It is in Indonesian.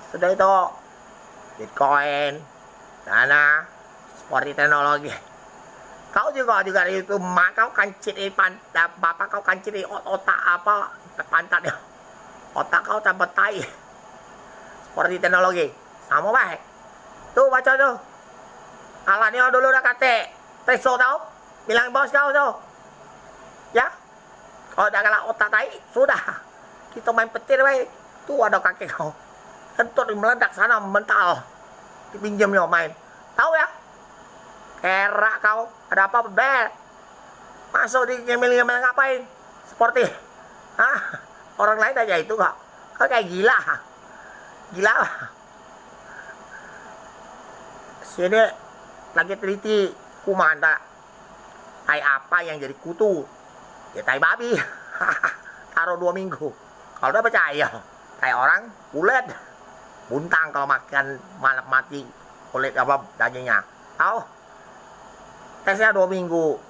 Sudah itu Bitcoin, dana, seperti teknologi. Kau juga dari itu mak kau kanciri pantat, bapak kau kanciri otak apa pantatnya. Otak kau tambah tai. Seperti teknologi. Sama baik. Tuh baca tuh. Alatnya dulu udah kate. Teso tau. Bilang bos kau tuh. Ya. Kalau udah kalah otak tai, sudah. Kita main petir baik. Tuh ada kaki kau. Kentut meledak sana mental. Dipinjamnya main. Tahu ya? Kerak kau. Ada apa bebek? Masuk di ngemil-ngemil ngapain? Seperti. Hah? Orang lain aja itu kok. Kau kayak gila. Gila. Sini lagi teliti kumanda. Tai apa yang jadi kutu? Ya tai babi. Taruh 2 minggu. Kalau udah percaya. Tai orang kulit. Buntang kalau makan malam mati kulit apa dagingnya. Tahu? Tesnya 2 minggu.